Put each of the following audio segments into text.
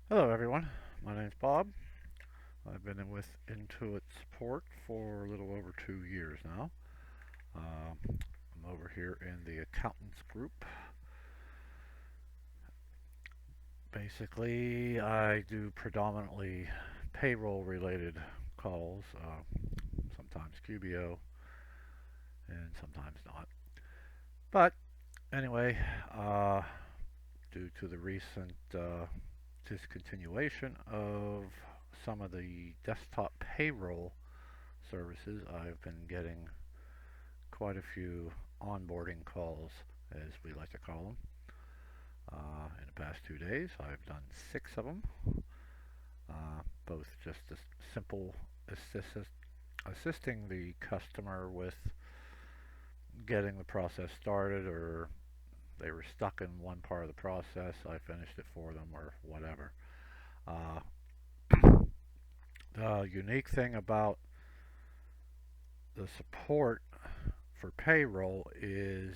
Hello everyone, my name's Bob. I've been with Intuit Support for a little over 2 years now. I'm over here in the accountants group. Basically, I do predominantly payroll related calls, sometimes QBO and sometimes not. But anyway, uh, due to the recent discontinuation of some of the desktop payroll services, I've been getting quite a few onboarding calls, as we like to call them. In the past 2 days, I've done 6 of them, both just a simple assisting the customer with getting the process started, or they were stuck in one part of the process. I finished it for them, or whatever. Uh, the unique thing about the support for payroll is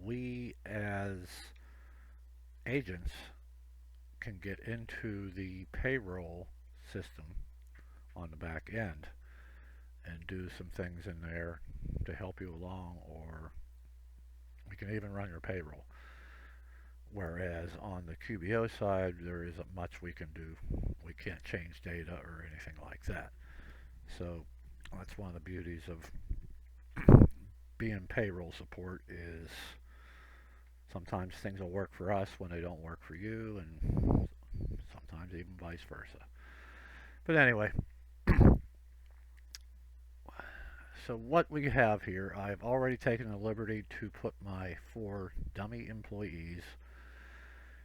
we, as agents, can get into the payroll system on the back end and do some things in there to help you along, or we can even run your payroll. Whereas on the QBO side, there isn't much we can do. We can't change data or anything like that. So that's one of the beauties of being payroll support is sometimes things will work for us when they don't work for you, and sometimes even vice versa. But anyway, so what we have here, I've already taken the liberty to put my 4 dummy employees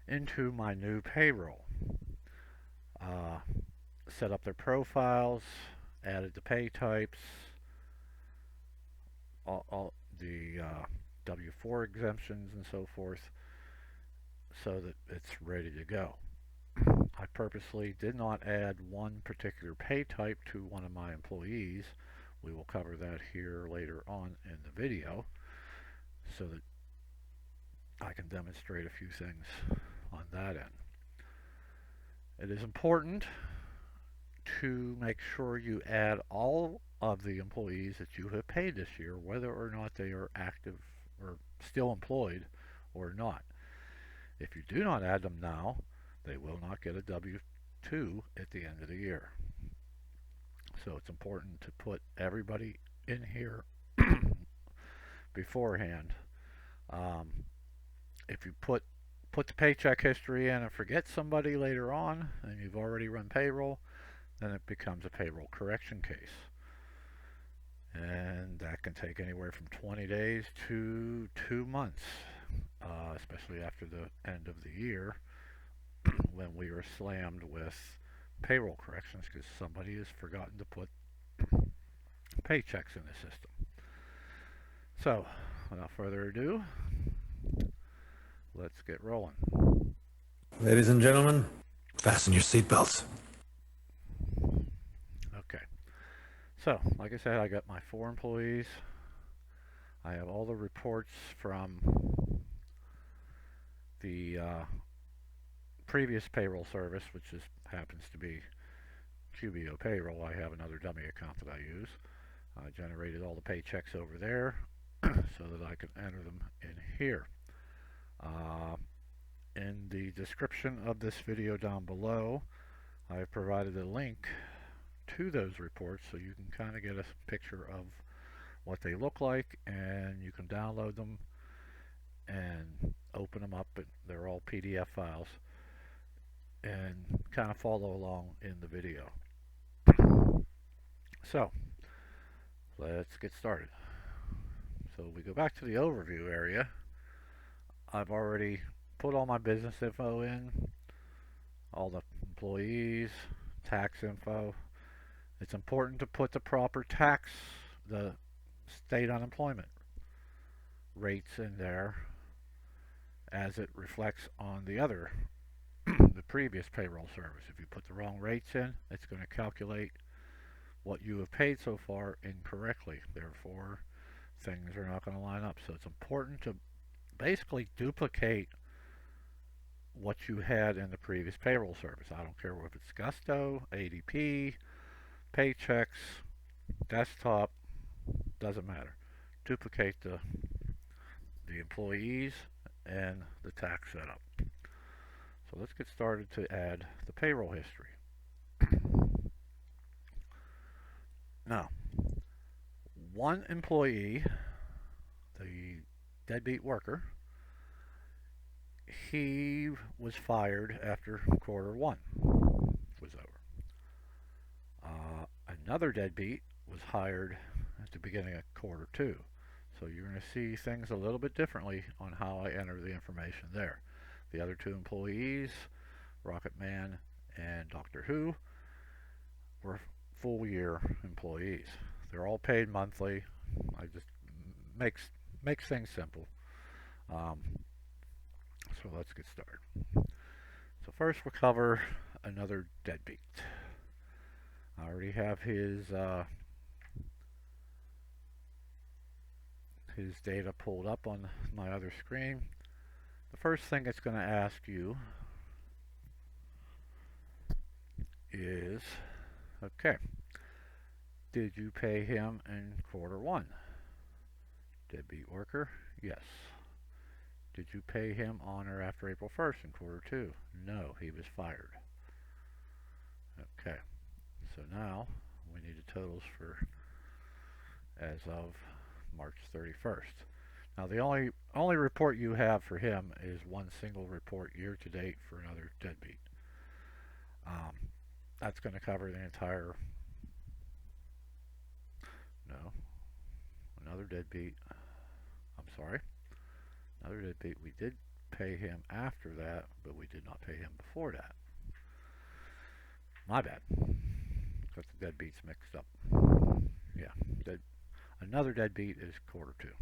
into my new payroll. Uh, Set up their profiles, added the pay types, all the W4 exemptions and so forth, so that it's ready to go. I purposely did not add one particular pay type to one of my employees. We will cover that here later on in the video so that I can demonstrate a few things on that end. It is important to make sure you add all of the employees that you have paid this year, whether or not they are active or still employed or not. If you do not add them now, they will not get a W-2 at the end of the year. So it's important to put everybody in here beforehand. Um, if you put the paycheck history in and forget somebody later on, and you've already run payroll, then it becomes a payroll correction case. And that can take anywhere from 20 days to 2 months, especially after the end of the year when we are slammed with payroll corrections because somebody has forgotten to put paychecks in the system. So, without further ado, let's get rolling. Ladies and gentlemen, fasten your seatbelts. Okay. So, like I said, I got my 4 employees. I have all the reports from the previous payroll service, which happens to be QBO Payroll. I have another dummy account that I use. I generated all the paychecks over there so that I can enter them in here. Uh, in the description of this video down below, I have provided a link to those reports so you can kind of get a picture of what they look like, and you can download them and open them up. They're all PDF files, and kind of follow along in the video. So let's get started. So we go back to the overview area. I've already put all my business info in, all the employees, tax info. It's important to put the proper tax, the state unemployment rates in there as it reflects on the previous payroll service. If you put the wrong rates in, it's going to calculate what you have paid so far incorrectly. Therefore, things are not going to line up. So it's important to basically duplicate what you had in the previous payroll service. I don't care if it's Gusto, ADP, Paychecks, Desktop, doesn't matter. Duplicate the employees and the tax setup. So let's get started to add the payroll history. Now, one employee, the deadbeat worker, he was fired after quarter one was over. Another deadbeat was hired at the beginning of quarter two. So you're going to see things a little bit differently on how I enter the information there. The other two employees, Rocket Man and Doctor Who, were full year employees. They're all paid monthly. I just makes things simple. Um, so let's get started. So first we'll cover another deadbeat. I already have his data pulled up on my other screen. The first thing it's going to ask you is, okay, did you pay him in quarter one? Deadbeat worker, yes. Did you pay him on or after April 1st in quarter two? No, he was fired. Okay, so now we need the totals for as of March 31st. Now the only report you have for him is one single report year to date for another deadbeat. That's going to cover the entire. No, another deadbeat. I'm sorry, another deadbeat. We did pay him after that, but we did not pay him before that. My bad. Got the deadbeats mixed up. Yeah, another deadbeat is quarter two.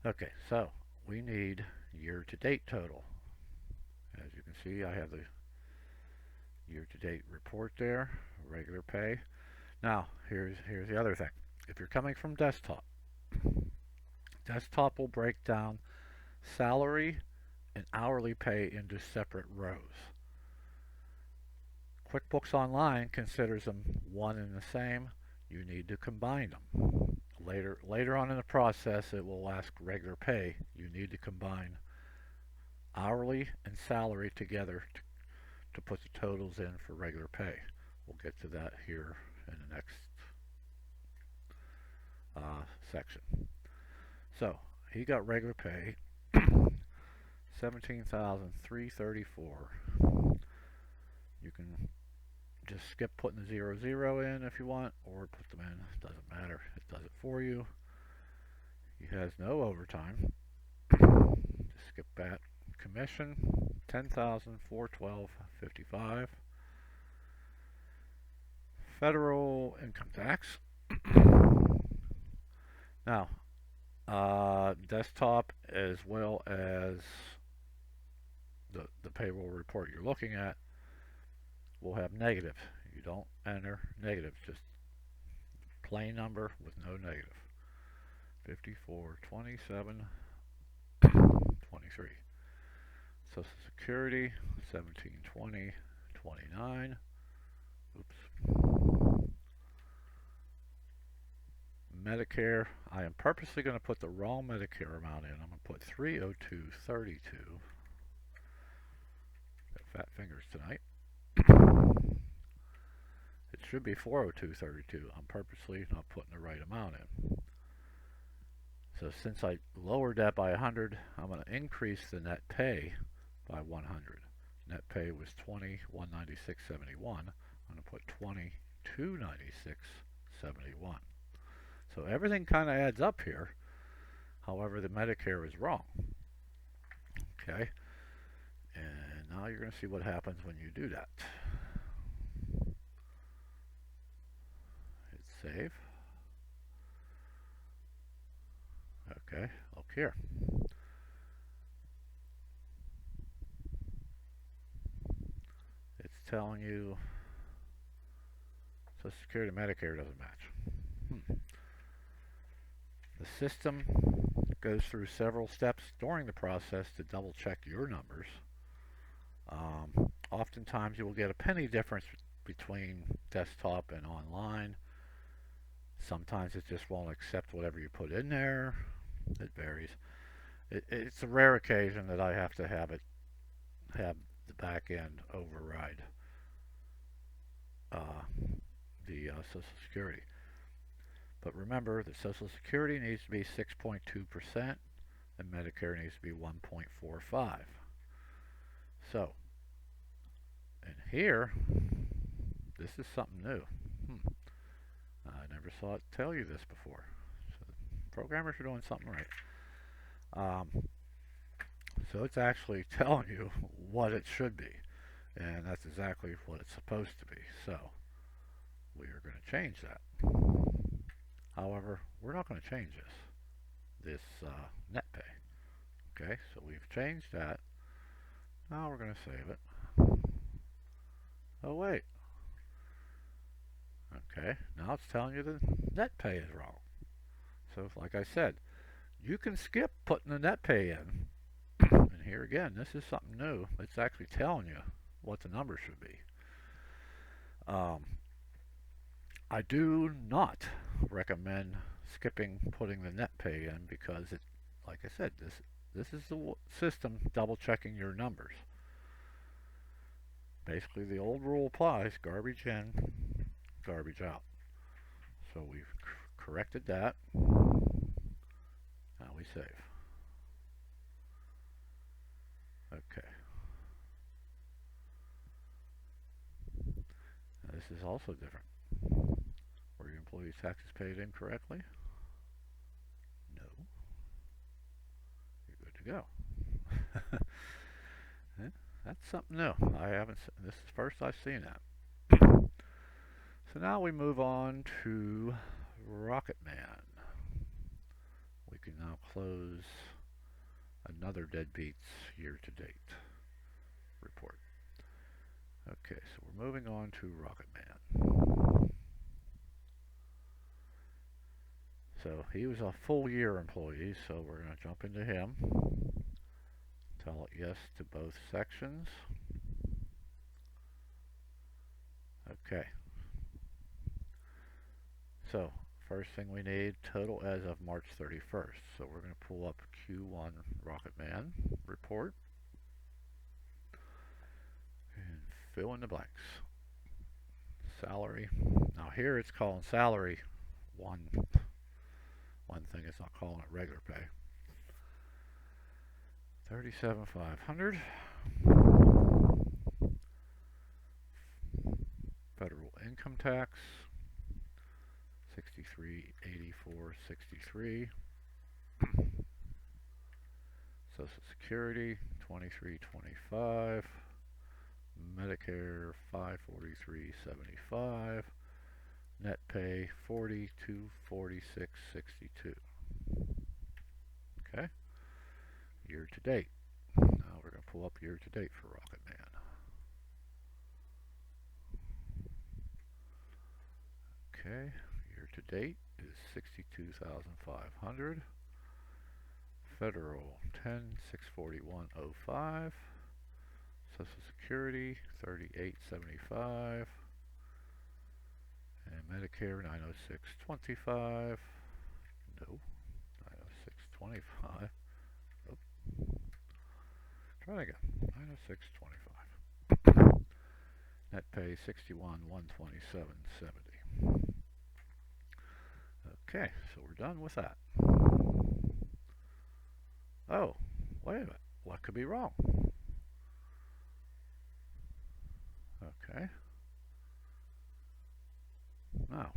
Okay, so we need year-to-date total. As you can see, I have the year-to-date report there, regular pay. Now, here's the other thing. If you're coming from desktop, desktop will break down salary and hourly pay into separate rows. QuickBooks Online considers them one and the same. You need to combine them. Later on in the process, it will ask regular pay. You need to combine hourly and salary together to put the totals in for regular pay. We'll get to that here in the next section. So he got regular pay, 17,334. You can just skip putting the 00 in if you want, or put them in. It doesn't matter. It does it for you. He has no overtime. Just skip that. Commission, 10,412.55. Federal income tax. Now, desktop as well as the payroll report you're looking at will have negative. You don't enter negative, just plain number with no negative. 54, 27, 23. Social Security, 17, 20, 29. Oops. Medicare, I am purposely going to put the wrong Medicare amount in. I'm going to put 302.32. Got fat fingers tonight. It should be 402.32. I'm purposely not putting the right amount in. So since I lowered that by 100, I'm going to increase the net pay by 100. Net pay was 20,196.71. I'm going to put 22,96.71. So everything kind of adds up here. However, the Medicare is wrong. Okay. And now you're going to see what happens when you do that. Hit save. Okay, look here. It's telling you Social Security and Medicare doesn't match. The system goes through several steps during the process to double check your numbers. Oftentimes you will get a penny difference between desktop and online. Sometimes it just won't accept whatever you put in there. It varies. It's a rare occasion that I have to have the back end override uh, the Social Security. But remember, the Social Security needs to be 6.2% and Medicare needs to be 1.45. So, and here, this is something new. Hmm. I never saw it tell you this before. So programmers are doing something right. Um, so it's actually telling you what it should be, and that's exactly what it's supposed to be. So we are going to change that. However, we're not going to change this net pay. Okay, so we've changed that. Now we're going to save it. Oh wait. Okay, now it's telling you the net pay is wrong. So like I said, you can skip putting the net pay in. And here again, this is something new. It's actually telling you what the number should be. Um, I do not recommend skipping putting the net pay in because it, like I said, this is the system double checking your numbers. Basically, the old rule applies: garbage in, garbage out. So we've corrected that. Now we save. Okay. Now this is also different. Were your employees' taxes paid incorrectly? No. You're good to go. Yeah, that's something new. I haven't. This is first I've seen that. So now we move on to Rocket Man. We can now close another Deadbeats year-to-date report. Okay, so we're moving on to Rocket Man. So he was a full year employee, so we're going to jump into him. Tell it yes to both sections. Okay. So first thing we need, total as of March 31st. So we're going to pull up Q1 Rocket Man report and fill in the blanks. Salary. Now here it's calling salary one thing, it's not calling it regular pay. 37,500. Federal income tax 6384.63. Social Security 2325. Medicare 543.75. Net pay 4246.62. Okay. Year to date. Now we're going to pull up year to date for Rocket Man. Okay. Year to date is 62,500. Federal 10,641.05. Social Security 3875. And Medicare 906.25. No, 906.25. Oh, try again. 906.25. Net pay 61,127.70. Okay, so we're done with that. Oh, wait a minute. What could be wrong? Okay. Now,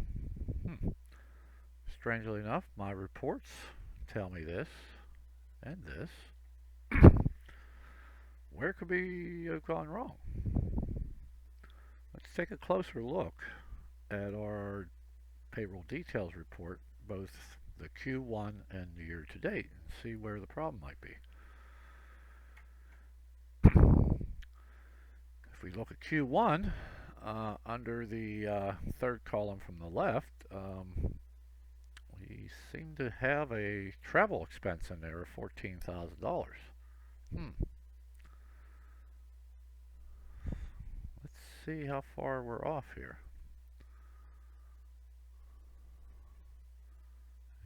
strangely enough, my reports tell me and this. Where could we have gone wrong? Let's take a closer look at our payroll details report, both the Q1 and the year to date, and see where the problem might be. If we look at Q1, under the third column from the left, we seem to have a travel expense in there of $14,000. see how far we're off here.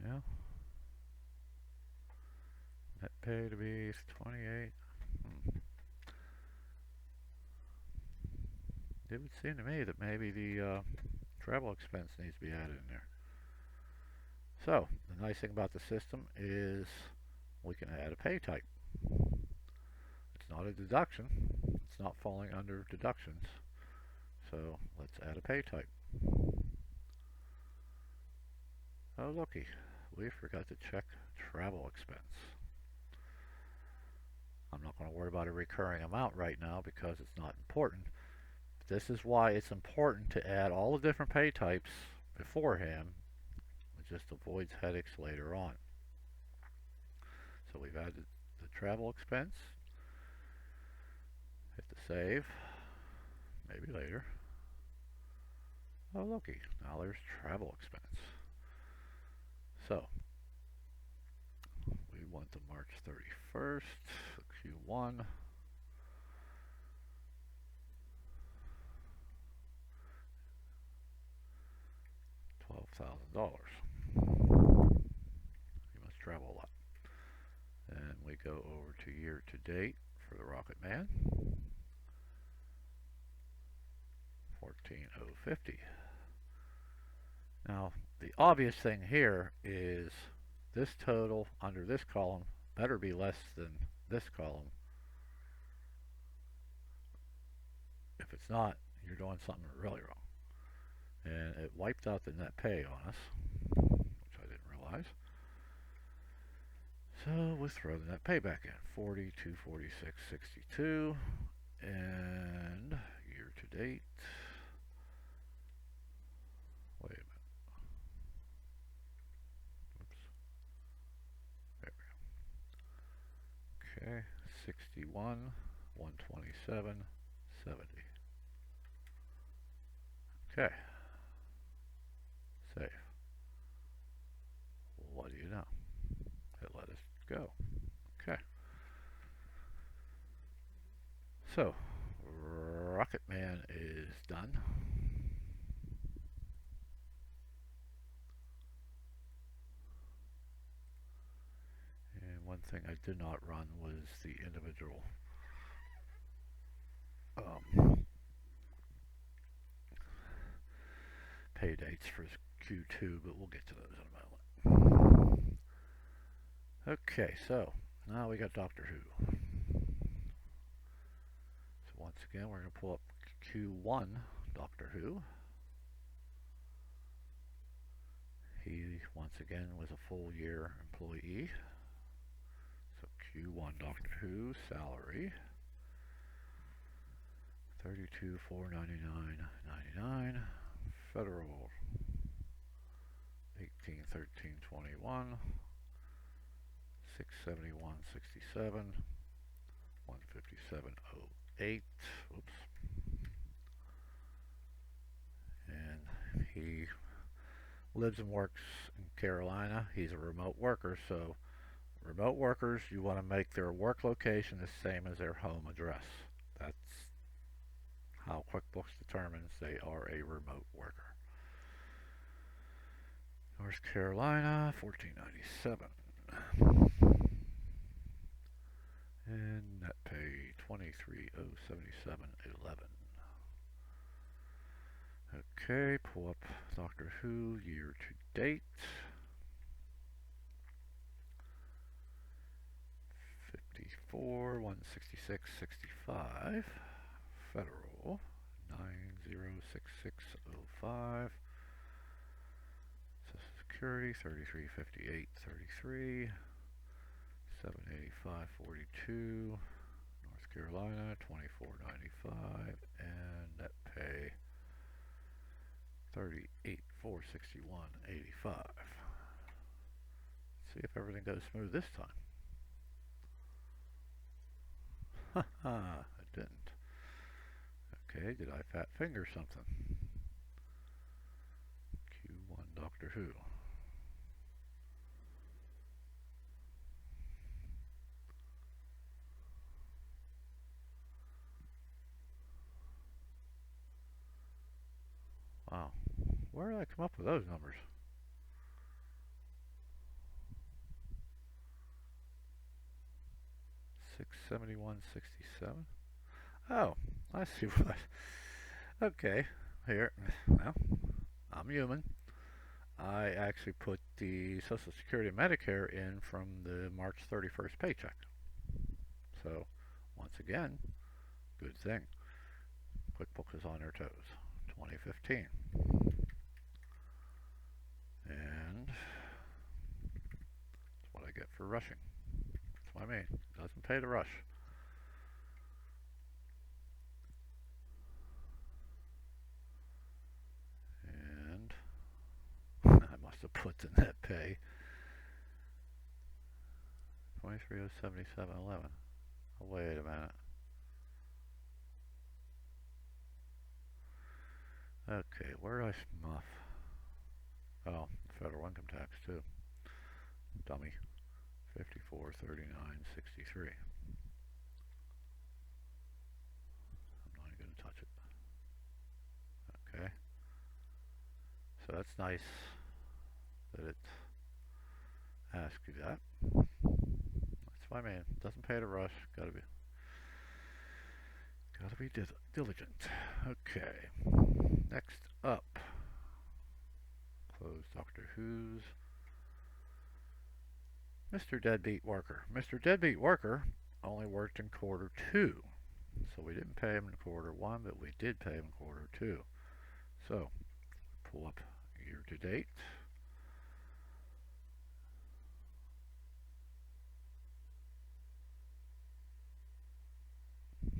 Yeah. Net pay to be 28. It would seem to me that maybe the travel expense needs to be added in there. So, the nice thing about the system is we can add a pay type. It's not a deduction. It's not falling under deductions. So, let's add a pay type. Oh, looky. We forgot to check travel expense. I'm not going to worry about a recurring amount right now because it's not important. This is why it's important to add all the different pay types beforehand. It just avoids headaches later on. So we've added the travel expense. Hit the save. Maybe later. Oh, looky. Now there's travel expense. So we want the March 31st, Q1. $12,000. You must travel a lot. And we go over to year to date for the Rocket Man. 14,050. Now, the obvious thing here is this total under this column better be less than this column. If it's not, you're doing something really wrong. And it wiped out the net pay on us, which I didn't realize. So we'll throw the net pay back in. 42, 46, 62. And year to date. Wait a minute. Oops. There we go. Okay. 61, 127, 70. Okay. Save. What do you know? It let us go. Okay. So, Rocket Man is done. And one thing I did not run was the individual pay dates for Q2, but we'll get to those in a moment. Okay, so now we got Doctor Who. So once again, we're going to pull up Q1 Doctor Who. He, once again, was a full year employee. So Q1 Doctor Who, salary, 32,499.99. Federal, 18,1321. 671.67. 157.08. Oops. And he lives and works in Carolina. He's a remote worker, so remote workers, you want to make their work location the same as their home address. That's how QuickBooks determines they are a remote worker. North Carolina, 1497. And net pay 23,077.11. Okay, pull up Doctor Who year to date. 54, 166.65. Federal, 906605. Social Security, 3358.33. 785.42. North Carolina, 24.95. And net pay, 38,461.85. See if everything goes smooth this time. Haha, it didn't. Okay, did I fat finger something? Q1 Doctor Who. Wow. Where did I come up with those numbers? 671.67. Oh, I see what. Okay, here. Well, I'm human. I actually put the Social Security and Medicare in from the March 31st paycheck. So, once again, good thing. QuickBooks is on their toes. 2015. And that's what I get for rushing. That's what I mean. It doesn't pay to rush. And I must have put the net pay 23,077.11. Oh, wait a minute. Okay, where did I smuff? Oh, federal income tax too. Dummy. 5439.63. I'm not even gonna touch it. Okay. So that's nice that it asks you that. That's what I mean. Doesn't pay to rush. Gotta be diligent. Okay. Next up. Close Doctor Who's. Mr. Deadbeat Worker. Mr. Deadbeat Worker only worked in quarter two. So we didn't pay him in quarter one, but we did pay him in quarter two. So pull up year to date.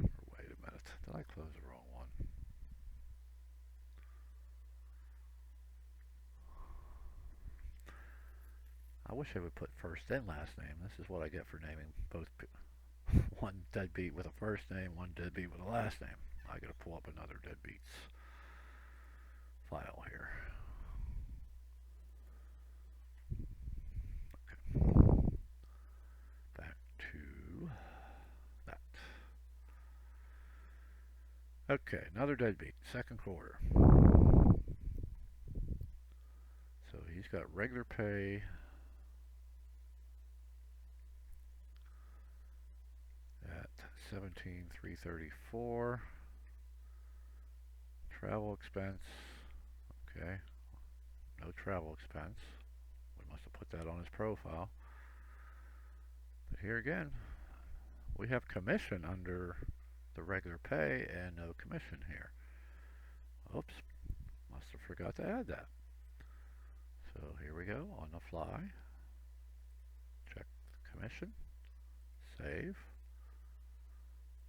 Or wait a minute. Did I close the wrong one? I wish I would put first and last name. This is what I get for naming both one deadbeat with a first name, one deadbeat with a last name. I gotta pull up another deadbeats file here. Okay. Back to that. Okay, another deadbeat, second quarter. So he's got regular pay at 17,334. Travel expense. Okay, no travel expense. We must have put that on his profile. But here again, we have commission under the regular pay and no commission here. Oops, must have forgot to add that. So here we go on the fly. Check the commission. Save.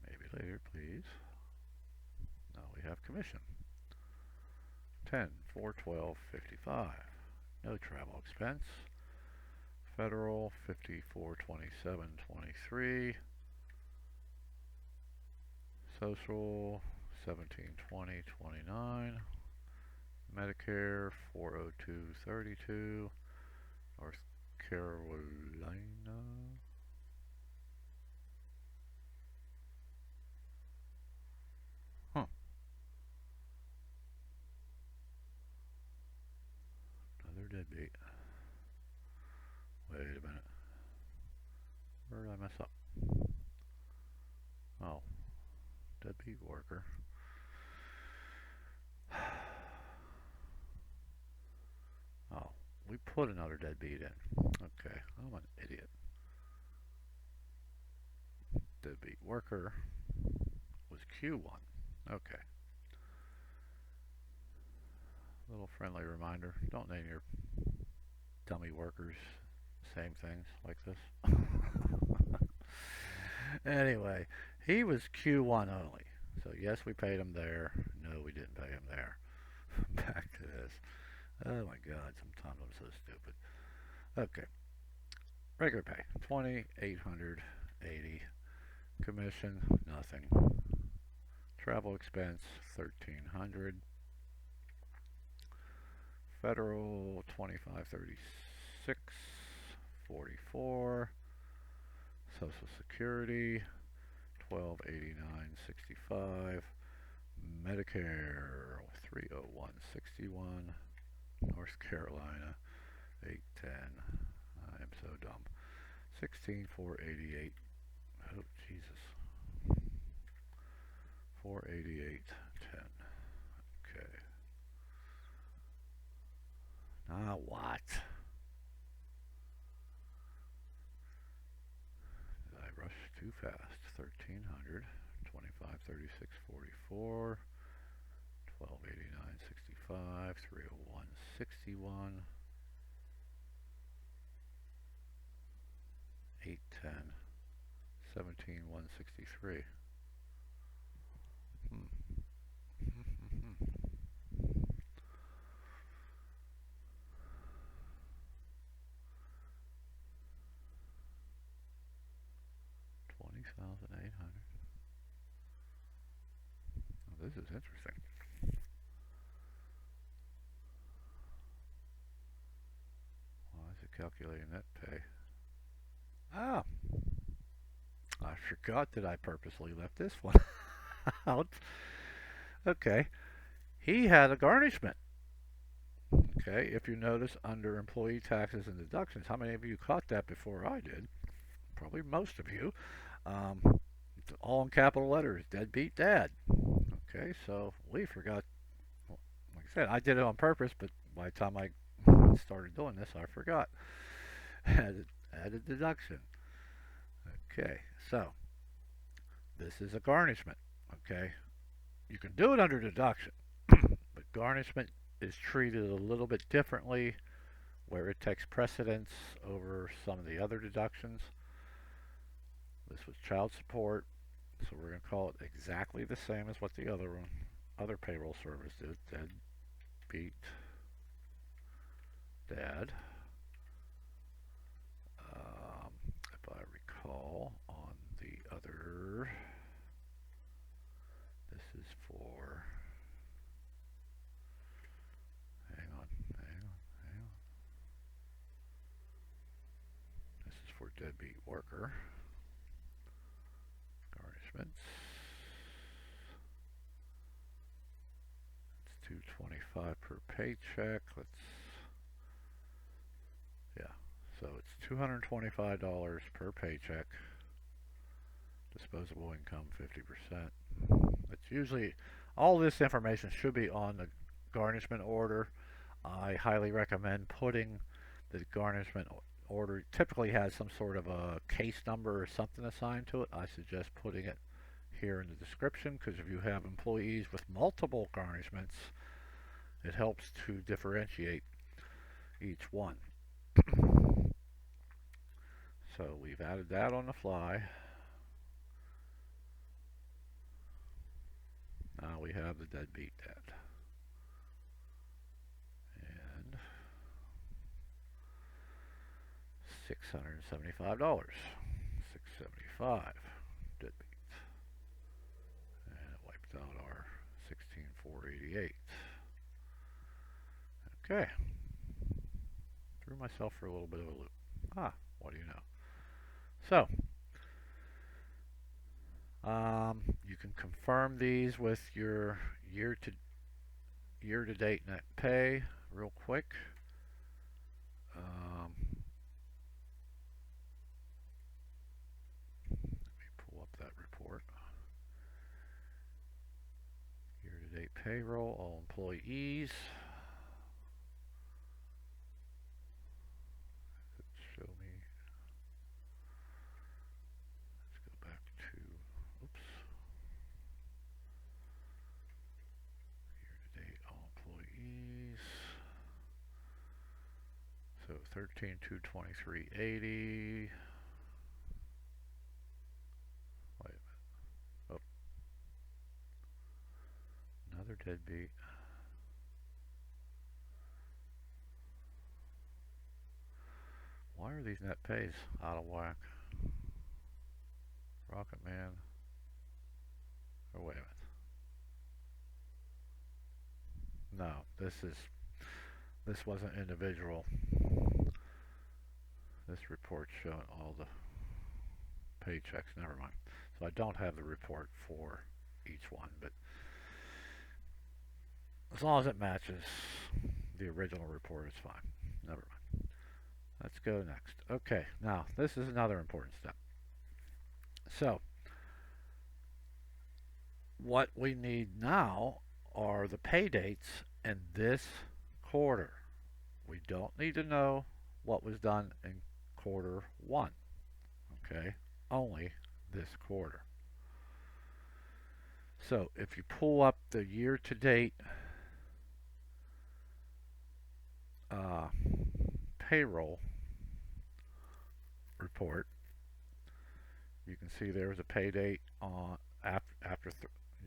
Maybe later, please. Now we have commission. 10, 4, 12, 55. No travel expense. Federal 54, 27, 23. Social 17, 20, 29. Medicare 402, 32. North Carolina. Huh. Another deadbeat. Wait a minute. Where did I mess up? Oh, deadbeat worker. Oh, we put another deadbeat in. Okay, I'm an idiot. Deadbeat worker was Q1. Okay. Little friendly reminder. Don't name your dummy workers same things like this. Anyway, he was Q1 only. So yes, we paid him there. No, we didn't pay him there. Back to this. Oh my God, sometimes I'm so stupid. Okay, regular pay 2,880. Commission nothing. Travel expense 1,300. Federal 2536.44. Social Security 1289.65. Medicare 30161, North Carolina, 810. I am so dumb. 16488. Oh, Jesus. 48810. Okay. Now what? Did I rush too fast? 1300, 253644, 128965, 30161, 810, 17163. Hmm. 20,800. Oh, this is interesting. Why is it calculating net pay? Ah, I forgot that I purposely left this one out. Okay, he had a garnishment. Okay, if you notice under employee taxes and deductions, how many of you caught that before I did? Probably most of you. Um, all in capital letters, deadbeat dad. Okay, so we forgot. Well, like I said, I did it on purpose, but by the time I started doing this, I forgot. Added deduction. Okay, so this is a garnishment. Okay, you can do it under deduction, but garnishment is treated a little bit differently where it takes precedence over some of the other deductions. This was child support, so we're going to call it exactly the same as what the other payroll service did. Deadbeat dad. If I recall, on the other, this is for. Hang on. This is for deadbeat worker. Garnishments. It's $225 per paycheck. So it's $225 per paycheck. Disposable income 50%. It's usually all this information should be on the garnishment order. I highly recommend putting the garnishment order. Typically has some sort of a case number or something assigned to it. I suggest putting it here in the description because if you have employees with multiple garnishments, it helps to differentiate each one. So we've added that on the fly. Now we have the deadbeat dad. And $675. $675 deadbeat. And it wiped out our 16,488. Okay. Threw myself for a little bit of a loop. What do you know? So, you can confirm these with your year to date net pay real quick. Let me pull up that report. Year to date payroll, all employees. Show me. Let's go back to, oops. Year to date, all employees. So 13,223.80. Wait a minute. Oh, another deadbeat. Why are these net pays out of whack? Rocket Man. Oh, wait a minute. No, this wasn't individual. This report's showing all the paychecks. Never mind. So I don't have the report for each one, but As long as it matches the original report, it's fine. Never mind. Let's go next. Okay, now this is another important step. So, what we need now are the pay dates in this quarter. We don't need to know what was done in quarter one, okay? Only this quarter. So if you pull up the year to date uh, payroll report, you can see there was a pay date on after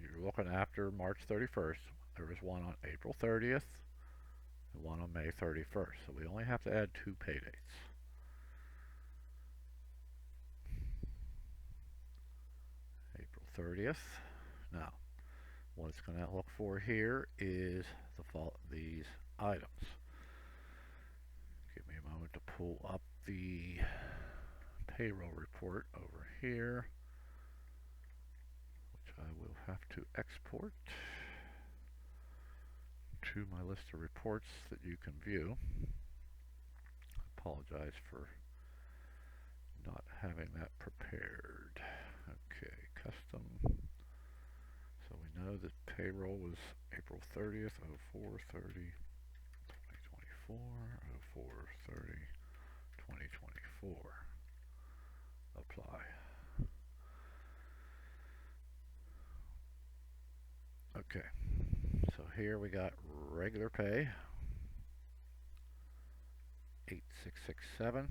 you're looking after March 31st. There was one on April 30th and one on May 31st. So we only have to add two pay dates. April 30th. Now, what it's going to look for here is these items. Give me a moment to pull up the payroll report over here, which I will have to export to my list of reports that you can view. I apologize for not having that prepared. Okay, custom. So we know that payroll was April 30th, 04/30, 2024, 04/30, 2024. Apply. Okay, so here we got regular pay, 8667,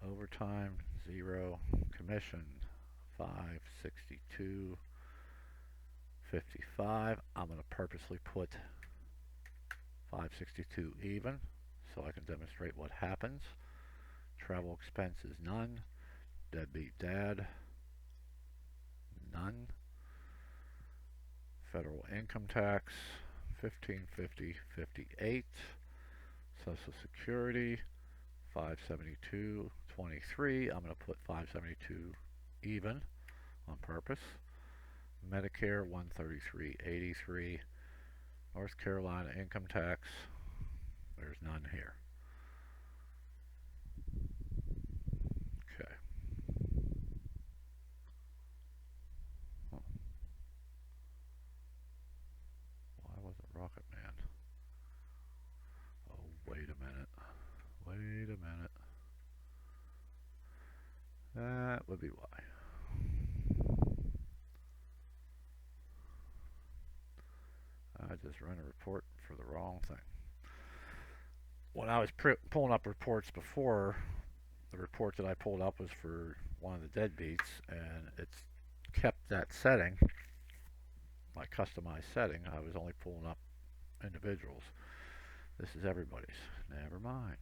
overtime 0, commission 562.55. I'm going to purposely put 562 even so I can demonstrate what happens. Travel expenses none. Deadbeat dad none. Federal income tax 1550.58. Social Security 572.23. I'm going to put 572 even on purpose. Medicare 133.83. North Carolina income tax, there's none here. Okay. Oh, why wasn't Rocket Man? Oh, wait a minute. Wait a minute. That would be why. I just ran a report for the wrong thing. When I was pulling up reports before, the report that I pulled up was for one of the deadbeats, and it's kept that setting, my customized setting. I was only pulling up individuals. This is everybody's. Never mind.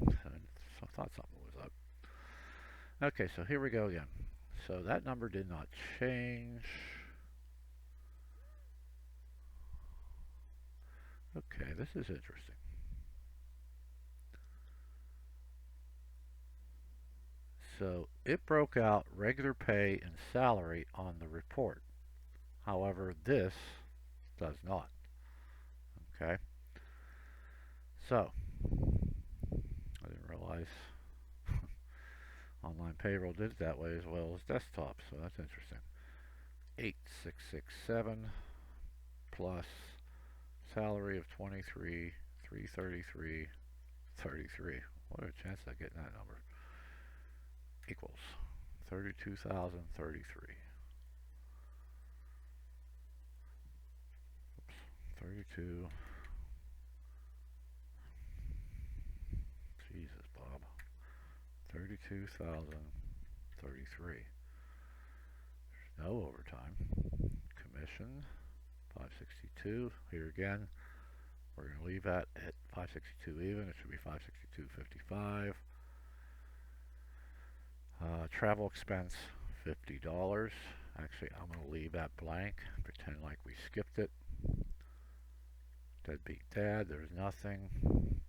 I thought something was up. Okay, so here we go again. So that number did not change. Okay, this is interesting. So it broke out regular pay and salary on the report. However, this does not. Okay. So I didn't realize online payroll did it that way as well as desktop. So that's interesting. 8667 plus salary of 23,333.33. What are the chances of getting that number? Equals 32,033. Oops, 32. Jesus, Bob. 32,033. There's no overtime. Commission 562. Here again, we're going to leave that at 562 even. It should be 562.55. Travel expense $50. Actually, I'm going to leave that blank. Pretend like we skipped it. Deadbeat dad, there's nothing.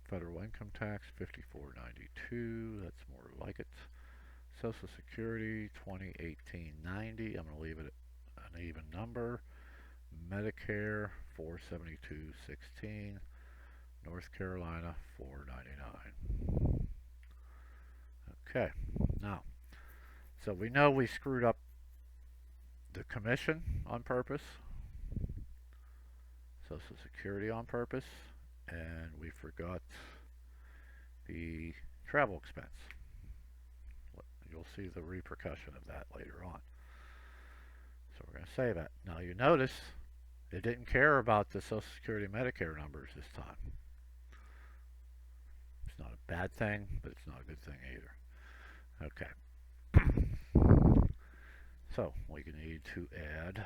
Federal income tax $54.92. That's more like it. Social Security 2018.90. I'm going to leave it an even number. Medicare 472.16, North Carolina 499. Okay, now, so we know we screwed up the commission on purpose, Social Security on purpose, and we forgot the travel expense. You'll see the repercussion of that later on. So we're going to save that. Now you notice it didn't care about the Social Security Medicare numbers this time. It's not a bad thing, but it's not a good thing either. Okay. So we need to add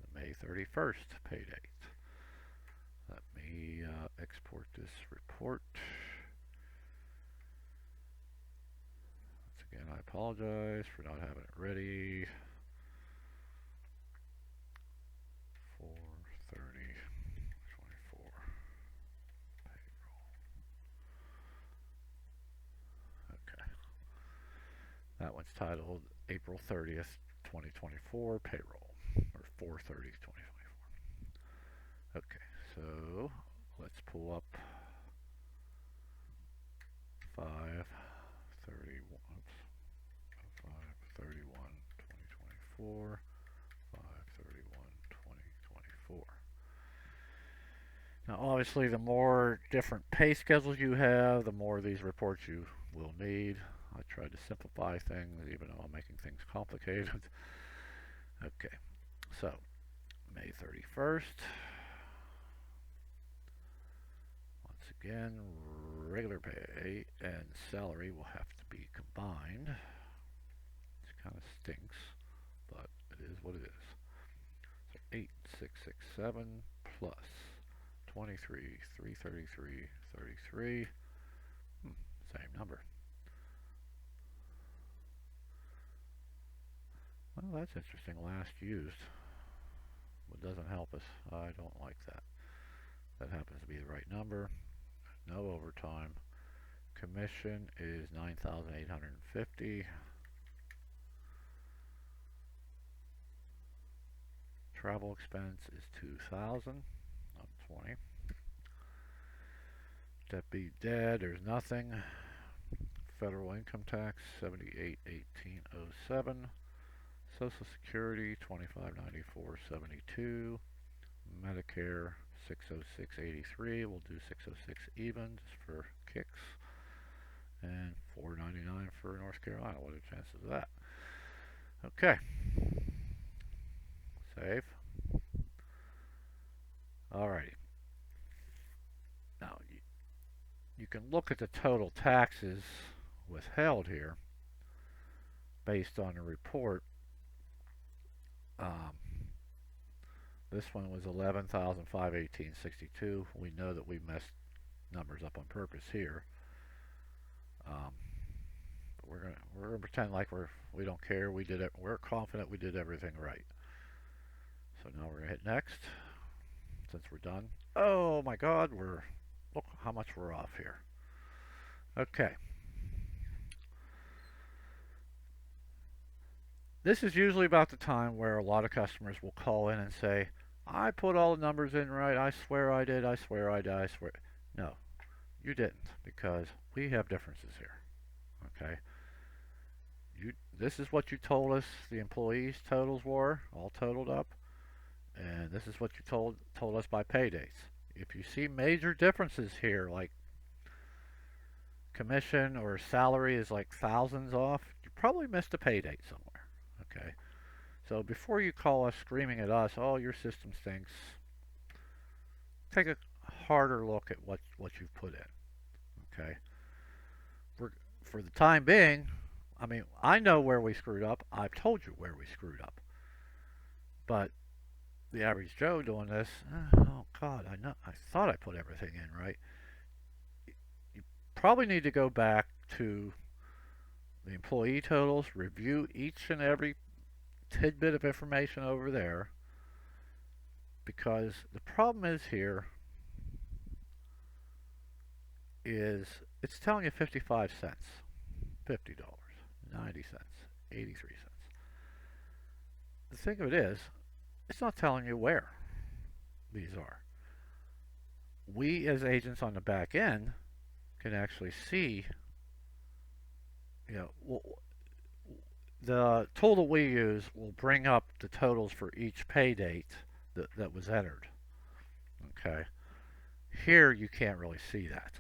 the May 31st pay date. Let me export this report. Once again, I apologize for not having it ready. 4/30/24 payroll. Okay. That one's titled April 30th, 2024 payroll, or 4/30/2024. Okay, so let's pull up 5/31, 5/31/2024, 5/31/2024. Now, obviously, the more different pay schedules you have, the more of these reports you will need. I tried to simplify things, even though I'm making things complicated. Okay, so May 31st. Once again, regular pay and salary will have to be combined. It kind of stinks, but it is what it is. So 8,667 plus 23,333.33. Same number. Well, that's interesting. Last used. It doesn't help us. I don't like that. That happens to be the right number. No overtime. Commission is 9,850. Travel expense is 2,000. Not 20. Debt dead. There's nothing. Federal income tax 781807. Social Security 2594.72. Medicare 606.83. We'll do 606 even just for kicks. And 499 for North Carolina. What are the chances of that? Okay. Save. Alrighty. Now you can look at the total taxes withheld here based on the report. This one was 11,518.62. We know that we messed numbers up on purpose here. But we're gonna pretend like we don't care. We did it. We're confident we did everything right. So now we're gonna hit next. Since we're done. Oh my God, look how much we're off here. Okay. This is usually about the time where a lot of customers will call in and say, I put all the numbers in right. I swear I did. I swear I did. I swear. No, you didn't, because we have differences here. Okay. This is what you told us the employees' totals were, all totaled up, and this is what you told us by pay dates. If you see major differences here, like commission or salary is like thousands off, you probably missed a pay date somewhere. Okay. So before you call us screaming at us, oh, your system stinks, take a harder look at what you've put in. Okay. For the time being, I mean, I know where we screwed up. I've told you where we screwed up. But the average Joe doing this, oh God, I thought I put everything in right. You probably need to go back to the employee totals, review each and every tidbit of information over there, because the problem is here is it's telling you 55 cents, $50, 90 cents, 83 cents. The thing of it is, it's not telling you where these are. We as agents on the back end can actually see, you know, the tool that we use will bring up the totals for each pay date that was entered. Okay. Here you can't really see that.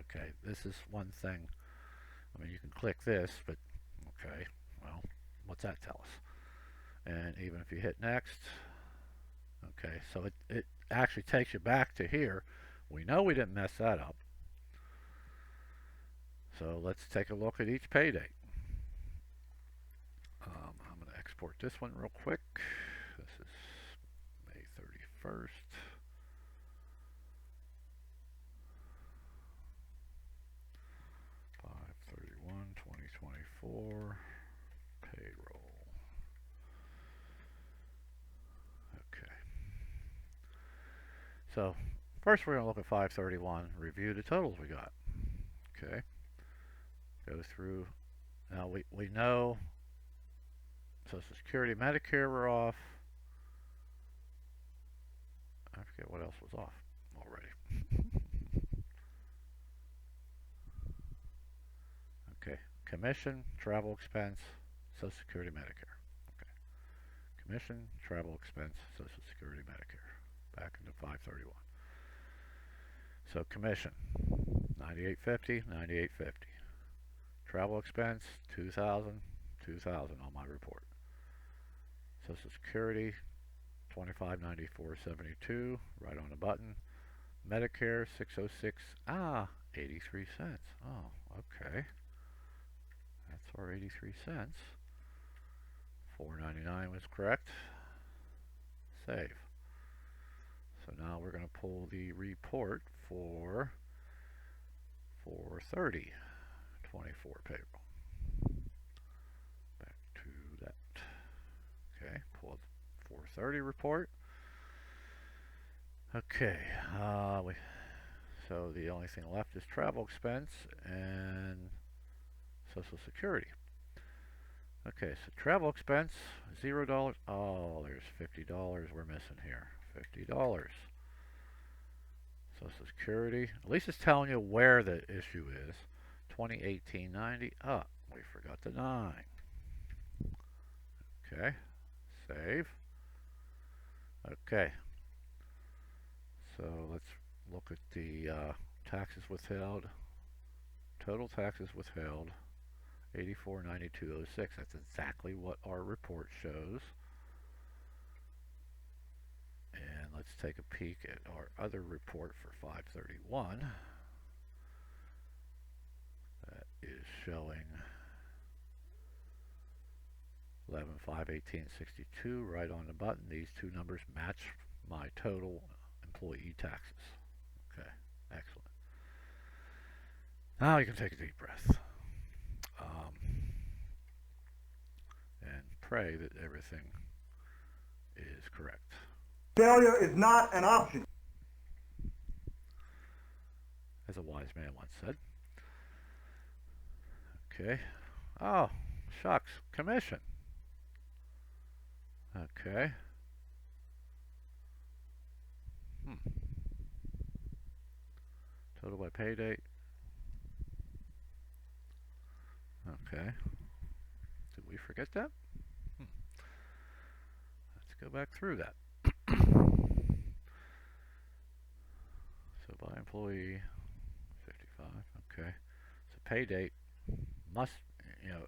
Okay. This is one thing. I mean, you can click this, but okay. Well, what's that tell us? And even if you hit next, okay. So it actually takes you back to here. We know we didn't mess that up. So let's take a look at each pay date. I'm going to export this one real quick. This is May 31st. One 2024 payroll. Okay. So first we're going to look at 531, review the totals we got. Okay. Go through. Now we know Social Security, Medicare were off. I forget what else was off already. Okay. Commission, travel expense, Social Security, Medicare. Okay. Commission, travel expense, Social Security, Medicare. Back into 531. So commission, 9850, 9850. Travel expense, 2000, 2000 on my report. Social Security, 2594.72, right on the button. Medicare, 606, 83 cents. Oh, okay. That's our 83 cents. 499 was correct. Save. So now we're going to pull the report for 430 24 payroll. Back to that. Okay, pull the 430 report. Okay, so the only thing left is travel expense and Social Security. Okay, so travel expense, $0. Oh, there's $50 we're missing here. $50. Social Security. At least it's telling you where the issue is. 2018-90. Oh, we forgot the 9. Okay, save. Okay, so let's look at the taxes withheld. Total taxes withheld, 84.9206. That's exactly what our report shows. And let's take a peek at our other report for 531. That is showing 11/5/18/62 right on the button. These two numbers match my total employee taxes. Okay, excellent. Now you can take a deep breath and pray that everything is correct. Failure is not an option. As a wise man once said. Okay. Oh, shucks. Commission. Okay. Total by pay date. Okay. Did we forget that? Let's go back through that. So by employee, 55. Okay. So pay date must,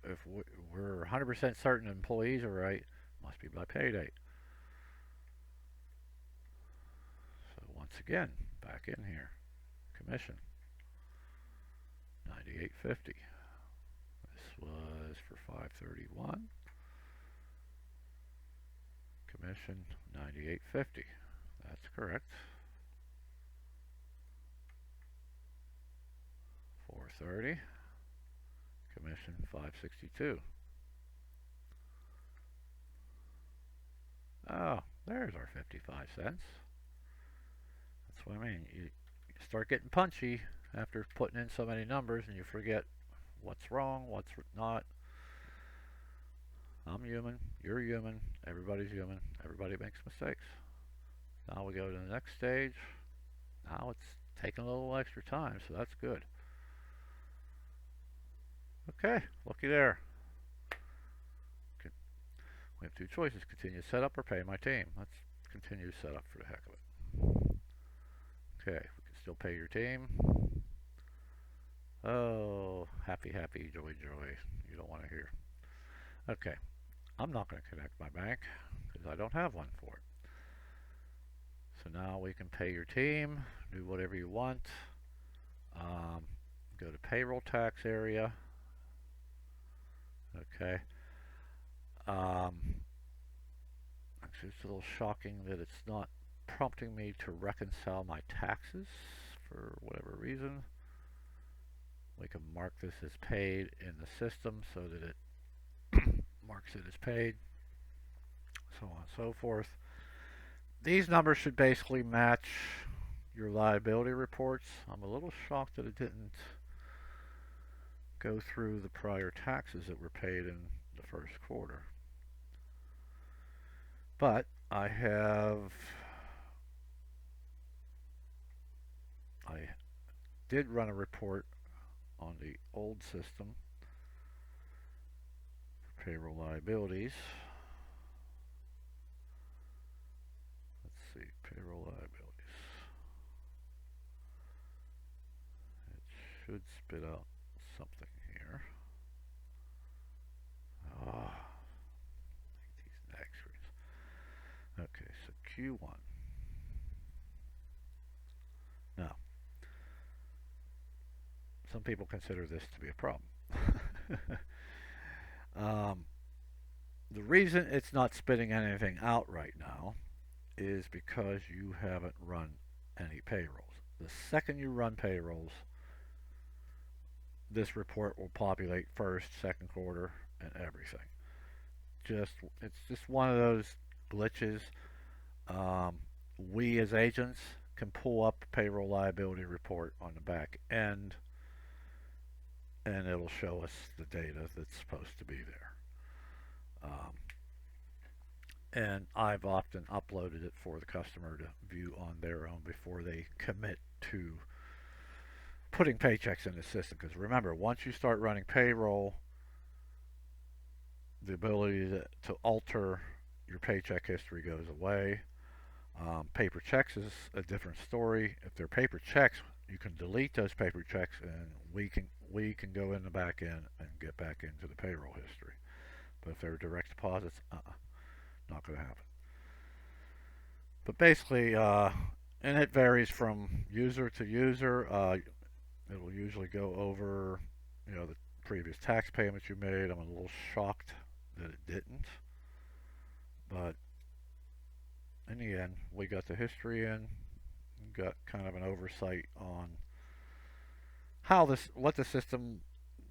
if we're 100% certain employees are right, must be by pay date. So once again, back in here. Commission, 98.50. This was for 531. Commission, 98.50. That's correct. 430. Commission, 562. Oh, there's our 55 cents. That's what I mean. You start getting punchy after putting in so many numbers and you forget what's wrong, what's not. I'm human, you're human, everybody's human, everybody makes mistakes. Now we go to the next stage. Now it's taking a little extra time, so that's good. Okay, looky there. We have two choices: continue setup or pay my team. Let's continue setup for the heck of it. Okay, we can still pay your team. Oh, happy, happy, joy, joy. You don't want to hear. Okay, I'm not going to connect my bank because I don't have one for it. So now we can pay your team, do whatever you want. Go to payroll tax area. Okay. Actually, it's a little shocking that it's not prompting me to reconcile my taxes for whatever reason. We can mark this as paid in the system so that it marks it as paid, so on and so forth. These numbers should basically match your liability reports. I'm a little shocked that it didn't go through the prior taxes that were paid in the first quarter. But I did run a report on the old system for payroll liabilities. Let's see, payroll liabilities. It should spit out something here. Ah, these neck screens. Okay, so Q1. Now, some people consider this to be a problem. um, the reason it's not spitting anything out right now is because you haven't run any payrolls. The second you run payrolls, this report will populate first, second quarter, and everything. It's just one of those glitches. Um, we as agents can pull up payroll liability report on the back end, and it'll show us the data that's supposed to be there. And I've often uploaded it for the customer to view on their own before they commit to putting paychecks in the system. Because remember, once you start running payroll, the ability to alter your paycheck history goes away. Paper checks is a different story. If they're paper checks, you can delete those paper checks, and we can go in the back end and get back into the payroll history. But if they're direct deposits, not going to happen. But basically, and it varies from user to user. It will usually go over, the previous tax payments you made. I'm a little shocked that it didn't, but in the end, we got the history in, got kind of an oversight on what the system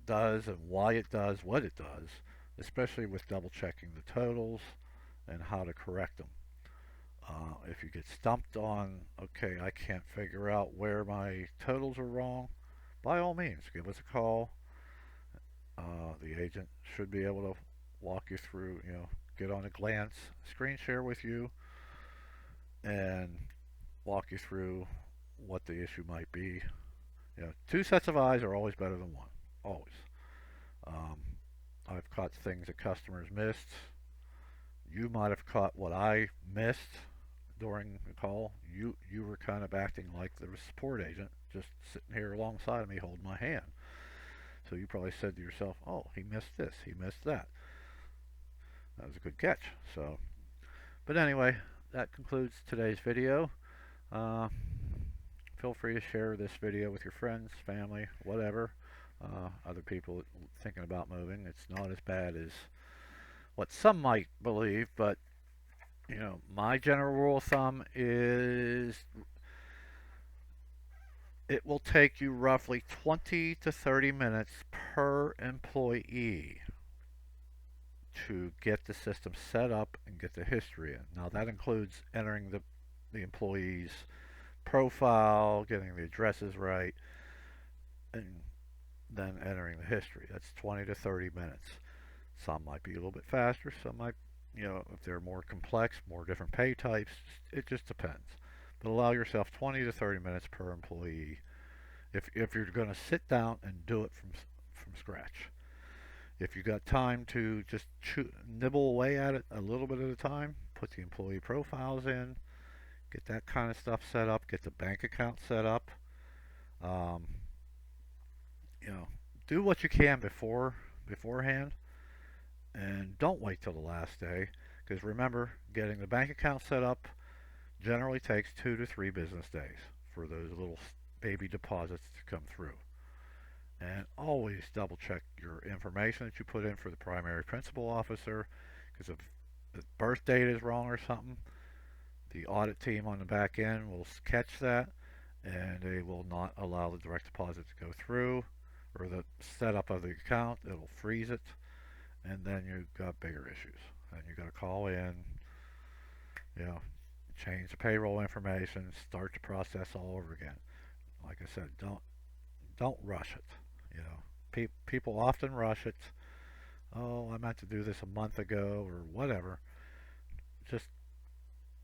does and why it does what it does, especially with double checking the totals and how to correct them. If you get stumped on, okay, I can't figure out where my totals are wrong, by all means, give us a call. The agent should be able to walk you through, get on a glance screen share with you and walk you through what the issue might be. Two sets of eyes are always better than one, always. Um, I've caught things that customers missed. You might have caught what I missed during the call. You were kind of acting like the support agent, just sitting here alongside of me holding my hand. So you probably said to yourself, oh, he missed this, he missed that. That was a good catch. But anyway, that concludes today's video. Feel free to share this video with your friends, family, whatever. Other people thinking about moving. It's not as bad as what some might believe, but my general rule of thumb is it will take you roughly 20 to 30 minutes per employee to get the system set up and get the history in. Now that includes entering the employee's profile, getting the addresses right, and then entering the history. That's 20 to 30 minutes. Some might be a little bit faster, some might, if they're more complex, more different pay types, it just depends. But allow yourself 20 to 30 minutes per employee if you're going to sit down and do it from scratch. If you got time to just nibble away at it a little bit at a time, put the employee profiles in, get that kind of stuff set up, get the bank account set up. Um, you know, do what you can beforehand, and don't wait till the last day. Because remember, getting the bank account set up generally takes 2 to 3 business days for those little baby deposits to come through. And always double check your information that you put in for the primary principal officer, because if the birth date is wrong or something, the audit team on the back end will catch that, and they will not allow the direct deposit to go through, or the setup of the account. It'll freeze it, and then you've got bigger issues. And you got to call in, you know, change the payroll information, start the process all over again. Like I said, don't rush it. You know, people often rush it. Oh, I meant to do this a month ago or whatever. Just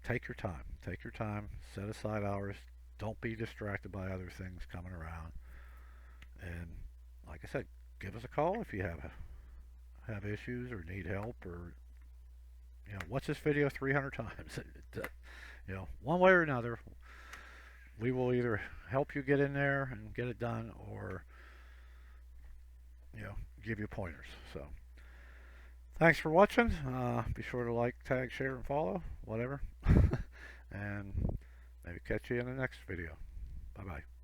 take your time. Take your time. Set aside hours. Don't be distracted by other things coming around. And like I said, give us a call if you have issues or need help, or watch this video 300 times. One way or another, we will either help you get in there and get it done, or give you pointers. So thanks for watching. Be sure to like, tag, share, and follow, whatever. And maybe catch you in the next video. Bye bye.